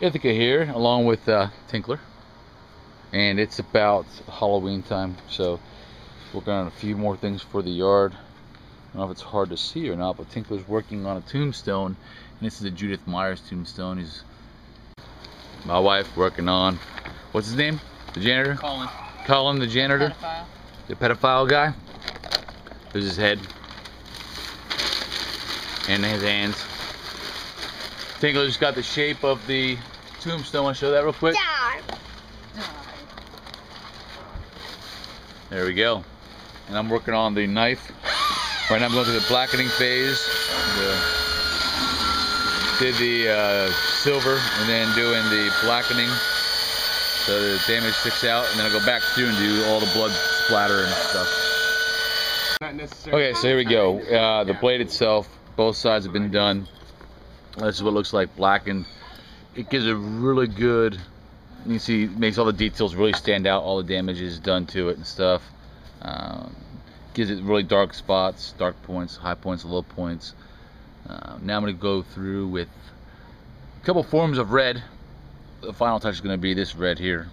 Ithaca here, along with Tinkler, and it's about Halloween time, so working on a few more things for the yard. I don't know if it's hard to see or not, but Tinkler's working on a tombstone, and this is a Judith Myers tombstone. He's my wife working on, what's his name? The janitor? Colin. Colin, the janitor? Pedophile. The pedophile guy. There's his head and his hands. Tinkler just got the shape of the tombstone. Want to show that real quick? There we go. And I'm working on the knife. Right now I'm going through the blackening phase. Did the silver and then doing the blackening so the damage sticks out, and then I'll go back through and do all the blood splatter and stuff. Okay, so here we go. The blade itself, both sides have been done. This is what it looks like blackened. It gives a really good, you can see, it makes all the details really stand out, all the damage is done to it and stuff. Gives it really dark spots, dark points, high points, low points. Now I'm going to go through with a couple forms of red. The final touch is going to be this red here,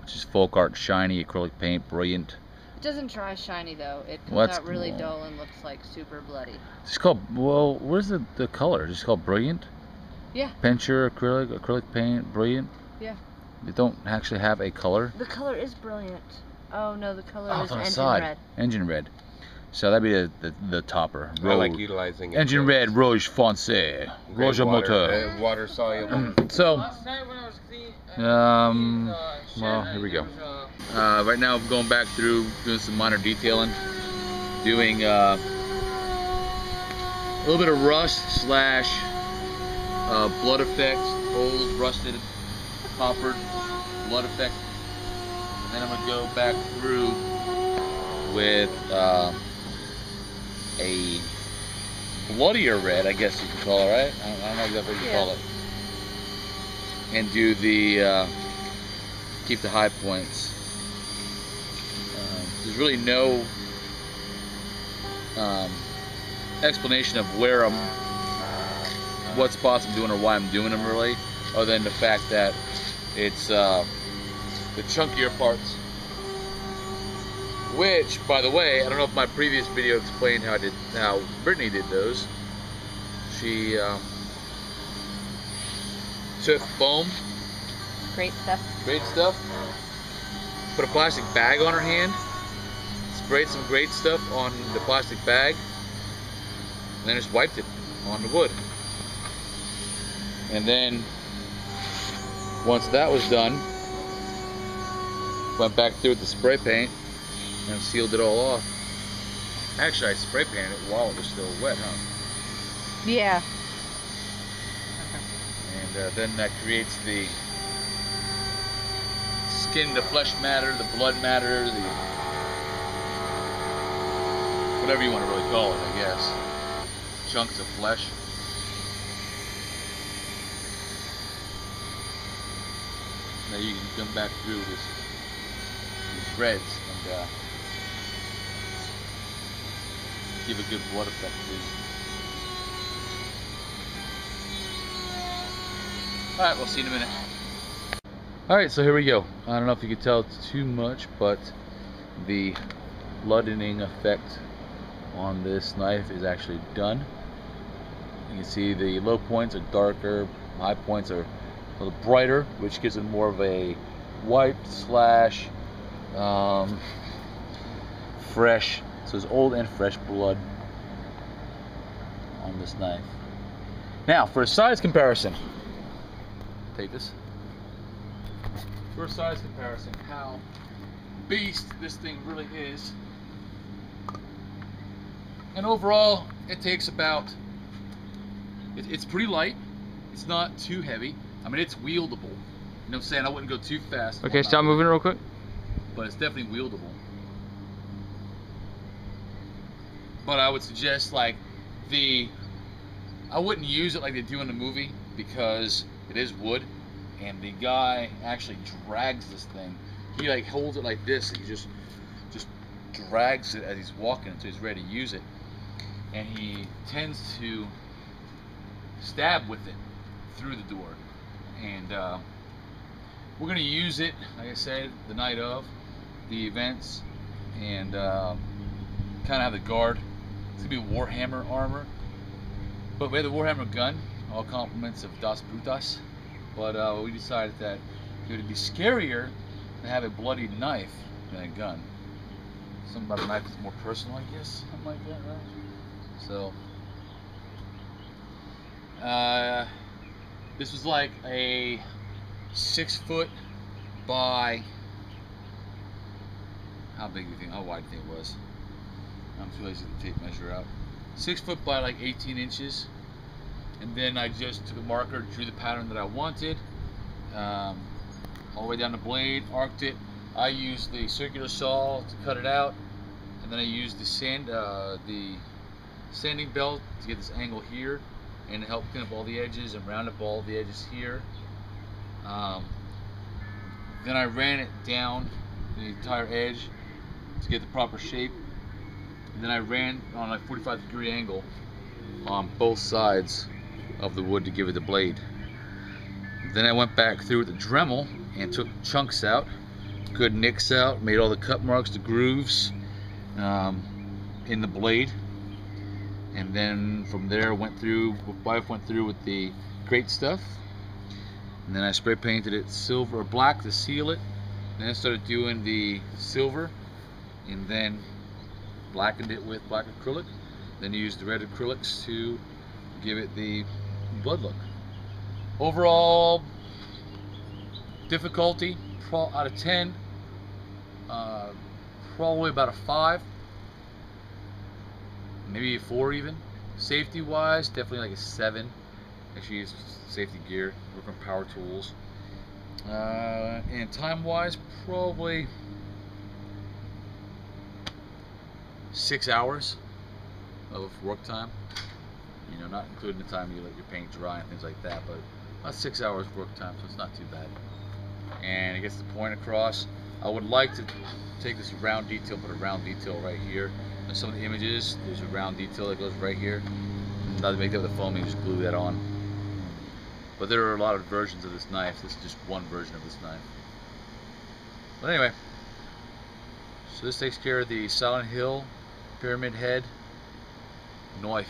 which is Folk Art Shiny Acrylic Paint, brilliant. It doesn't dry shiny though. It comes out really dull and looks like super bloody. It's called, well, where's the color? It's called Brilliant? Yeah. Penture acrylic paint, brilliant? Yeah. They don't actually have a color. The color is brilliant. Oh no, the color is on the engine side. red. Engine red. So that'd be the topper. I like utilizing it. Engine red, Rouge Foncé, Rouge Moteur. Water soluble. So, well, here we go. Right now I'm going back through, doing some minor detailing, doing a little bit of rust slash blood effects, old rusted coppered blood effect, and then I'm going to go back through with a bloodier red, I guess you could call it, right? I don't know exactly what you call it. And do the, keep the high points. There's really no explanation of where I'm, what spots I'm doing or why I'm doing them really, other than the fact that it's the chunkier parts. Which, by the way, I don't know if my previous video explained how Brittany did those. She took foam. Great stuff. Great stuff. Put a plastic bag on her hand. Sprayed some great stuff on the plastic bag. And then just wiped it on the wood. And then, once that was done, went back through with the spray paint and sealed it all off. Actually, I spray painted it while it was still wet, huh? Yeah. And then that creates the skin, the flesh matter, the blood matter, the whatever you want to really call it, I guess. Chunks of flesh. Now you can come back through these reds and give a good blood effect too. Alright, we'll see you in a minute. Alright, so here we go. I don't know if you can tell too much, but the bloodening effect on this knife is actually done. You can see the low points are darker, high points are a little brighter, which gives it more of a white slash fresh, so there's old and fresh blood on this knife. Now, for a size comparison, take this. For a size comparison, how beast this thing really is. And overall, it takes about, it's pretty light. It's not too heavy. I mean, it's wieldable. You know what I'm saying? I wouldn't go too fast. Okay, stop moving real quick. But it's definitely wieldable. But I would suggest like I wouldn't use it like they do in the movie because it is wood, and the guy actually drags this thing. He like holds it like this, and he just drags it as he's walking until he's ready to use it, and he tends to stab with it through the door. and we're gonna use it, like I said, the night of the events, and kind of have the guard. It's gonna be Warhammer armor, but we have the Warhammer gun, all compliments of Das Brutas. But we decided that it would be scarier to have a bloody knife than a gun. Something about a knife is more personal, I guess, something like that, right? So, this was like a 6 foot by, how big do you think, how wide do you think it was? I'm too lazy to tape measure out. 6 foot by like 18 inches. And then I just took a marker, drew the pattern that I wanted, all the way down the blade, arced it. I used the circular saw to cut it out, and then I used the sanding belt to get this angle here, and to help clean up all the edges and round up all the edges here. Then I ran it down the entire edge to get the proper shape. And then I ran on a 45-degree angle on both sides of the wood to give it the blade. Then I went back through with the Dremel and took chunks out, good nicks out, made all the cut marks, the grooves in the blade. And then from there wife went through with the great stuff. And then I spray painted it silver or black to seal it. Then I started doing the silver, and then blackened it with black acrylic. Then used the red acrylics to give it the blood look. Overall difficulty, out of 10, probably about a 5, maybe a 4 even. Safety wise, definitely like a 7. Actually, it's safety gear, working power tools. And time wise, probably 6 hours of work time. You know, not including the time you let your paint dry and things like that, but about 6 hours work time, so it's not too bad. And it gets the point across. I would like to take this round detail, put a round detail right here. And some of the images, there's a round detail that goes right here. Not to make that with the foam, you just glue that on. But there are a lot of versions of this knife. This is just one version of this knife. But anyway, so this takes care of the Silent Hill Pyramid Head knife.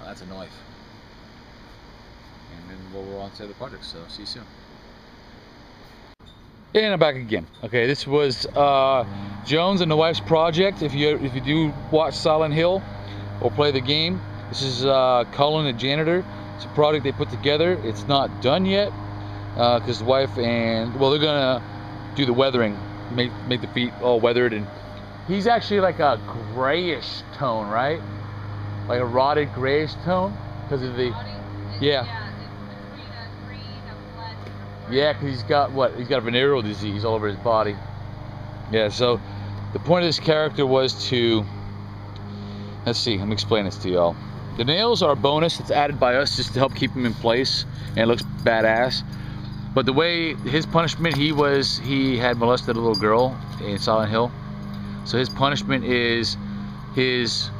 That's a knife. And then we're on to the other projects, so see you soon. And I'm back again. Okay, this was Jones and the wife's project. If you do watch Silent Hill or play the game, this is Cullen, the janitor. It's a project they put together. It's not done yet because the wife and, well, they're gonna do the weathering, make the feet all weathered, and he's actually like a grayish tone, right? Like a rotted grayish tone because of the, yeah. Yeah, because he's got what? He's got venereal disease all over his body. Yeah, so the point of this character was to, let's see, let me explain this to y'all. The nails are a bonus. It's added by us just to help keep him in place, and it looks badass. But the way his punishment, he had molested a little girl in Silent Hill. So his punishment is his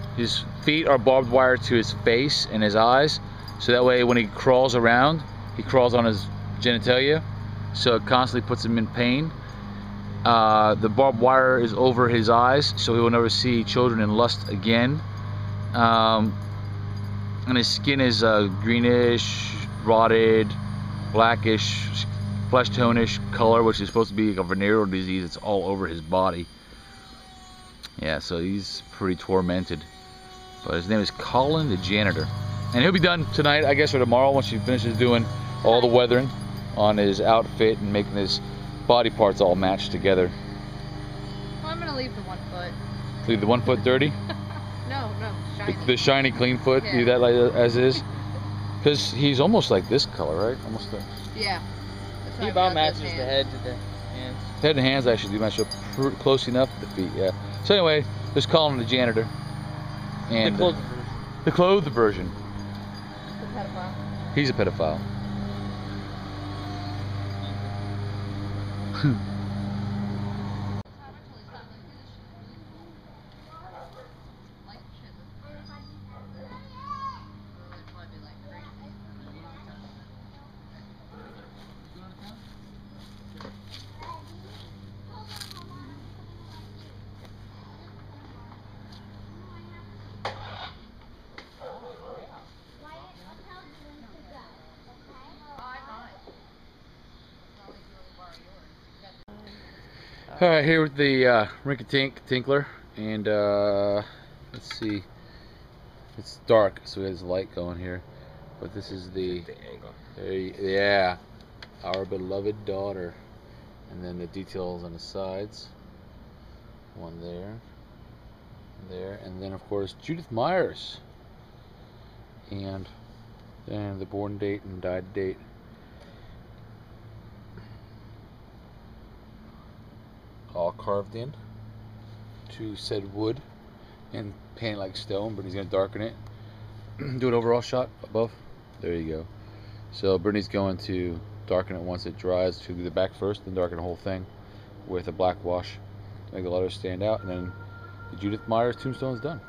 feet are barbed wire to his face and his eyes. So that way when he crawls around, he crawls on his genitalia. So it constantly puts him in pain. The barbed wire is over his eyes, so he will never see children in lust again. And his skin is greenish, rotted, blackish, flesh tone-ish color, which is supposed to be like a venereal disease. It's all over his body. Yeah, so he's pretty tormented. But his name is Colin the janitor. And he'll be done tonight, I guess, or tomorrow once he finishes doing all the weathering on his outfit and making his body parts all match together. Well, I'm going to leave the 1 foot. Leave the 1 foot dirty? No, shiny. The shiny, clean foot, yeah. Leave that like as is? Because he's almost like this color, right? Almost. Yeah. He about matches the head to the hands. Head and hands actually do match up close enough to the feet, yeah. So anyway, just call him the janitor. And the clothed version. The pedophile. He's a pedophile. Alright, here with the Rink-a-Tink Tinkler, and let's see, it's dark, so there's light going here, but this is the angle. Yeah, our beloved daughter, and then the details on the sides, one there, and then of course Judith Myers, and then the born date and died date. All carved in to said wood and painted like stone, but he's going to darken it. Do an overall shot above. There you go. So Brittany's going to darken it once it dries. She'll do the back first, then darken the whole thing with a black wash to make the letters stand out, and then the Judith Myers tombstone is done.